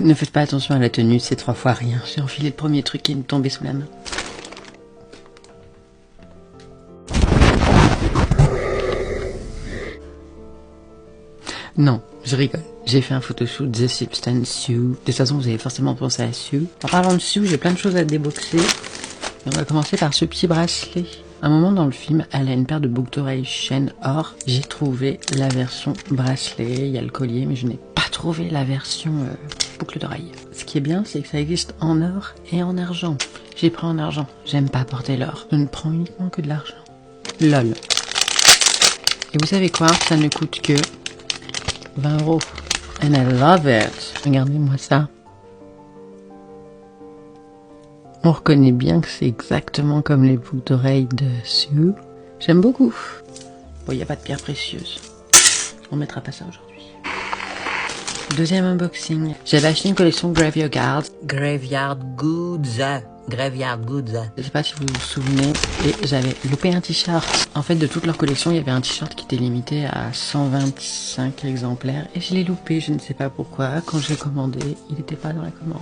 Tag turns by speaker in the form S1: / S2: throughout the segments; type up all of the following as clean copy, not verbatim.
S1: Ne faites pas attention à la tenue, c'est 3 fois rien. J'ai enfilé le premier truc qui me tombait sous la main. Non, je rigole. J'ai fait un photoshoot The Substance Sue. De toute façon, vous avez forcément pensé à Sue. En parlant de Sue, j'ai plein de choses à déboxer. Et on va commencer par ce petit bracelet. À un moment dans le film, elle a une paire de boucles d'oreilles chaîne or. J'ai trouvé la version bracelet. Il y a le collier, mais je n'ai pas trouvé la version boucle d'oreille. Ce qui est bien, c'est que ça existe en or et en argent. J'ai pris en argent. J'aime pas porter l'or. Je ne prends uniquement que de l'argent. LOL. Et vous savez quoi? Ça ne coûte que 20 €. And I love it. Regardez-moi ça. On reconnaît bien que c'est exactement comme les boucles d'oreilles de Sue. J'aime beaucoup. Bon, il n'y a pas de pierre précieuse. On mettra pas ça aujourd'hui. Deuxième unboxing. J'avais acheté une collection Graveyard Goods. Je sais pas si vous vous souvenez. Et j'avais loupé un t-shirt. En fait, de toute leur collection, il y avait un t-shirt qui était limité à 125 exemplaires. Et je l'ai loupé, je ne sais pas pourquoi. Quand j'ai commandé, il n'était pas dans la commande.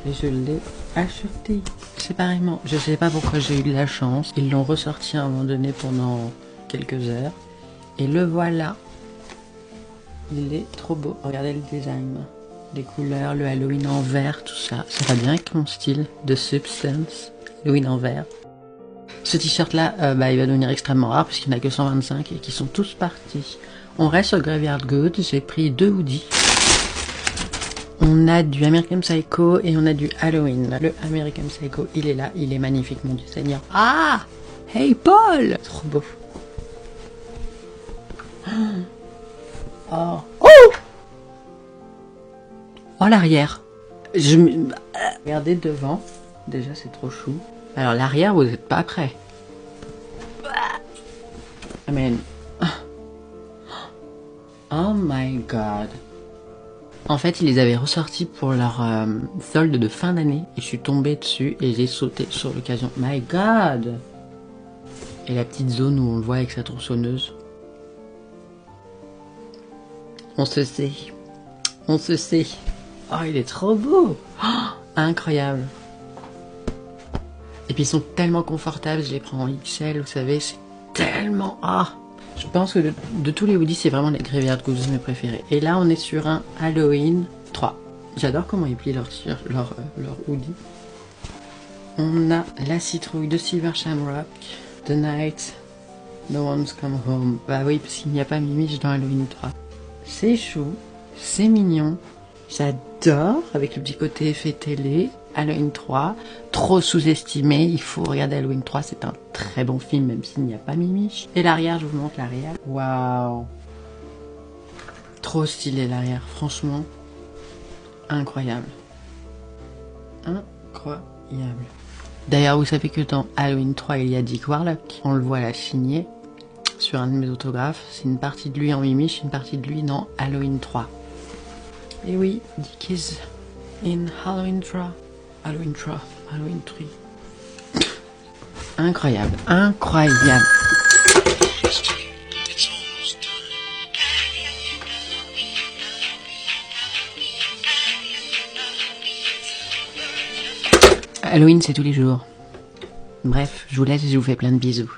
S1: Et je l'ai acheté séparément. Je sais pas pourquoi j'ai eu de la chance. Ils l'ont ressorti à un moment donné pendant quelques heures. Et le voilà. Il est trop beau. Regardez le design. Les couleurs, le Halloween en vert, tout ça. Ça va bien avec mon style de Substance. Halloween en vert. Ce t-shirt là, il va devenir extrêmement rare puisqu'il n'y en a que 125 et qu'ils sont tous partis. On reste sur Graveyard Goods. J'ai pris 2 hoodies. On a du American Psycho et on a du Halloween. Le American Psycho, il est là, il est magnifique, mon Dieu Seigneur. Ah! Hey Paul! Trop beau. Oh! Oh! Oh l'arrière. Regardez devant. Déjà c'est trop chou. Alors l'arrière, vous n'êtes pas prêts. Amen. Oh my god. En fait, ils les avaient ressortis pour leur solde de fin d'année. Et je suis tombée dessus et j'ai sauté sur l'occasion. My god! Et la petite zone où on le voit avec sa tronçonneuse. On se sait. On se sait. Oh, il est trop beau! Oh, incroyable. Et puis ils sont tellement confortables. Je les prends en XL, vous savez. C'est tellement... Ah! Je pense que de tous les hoodies, c'est vraiment les Graveyard Goods mes préférés. Et là, on est sur un Halloween 3. J'adore comment ils plient leur hoodie. On a la citrouille de Silver Shamrock. The Night, No One's Come Home. Bah oui, parce qu'il n'y a pas Mimiche dans Halloween 3. C'est chou, c'est mignon. J'adore, avec le petit côté effet télé. Halloween 3, trop sous-estimé, il faut regarder Halloween 3, c'est un très bon film, même s'il n'y a pas Mimiche. Et l'arrière, je vous montre l'arrière. Waouh! Trop stylé l'arrière, franchement, incroyable. Incroyable. D'ailleurs, vous savez que dans Halloween 3, il y a Dick Warlock. On le voit là signé sur un de mes autographes. C'est une partie de lui en Mimiche, une partie de lui dans Halloween 3. Et oui, Dick is in Halloween 3. Halloween 3, Halloween 3. Incroyable, incroyable. Halloween, c'est tous les jours. Bref, je vous laisse et je vous fais plein de bisous.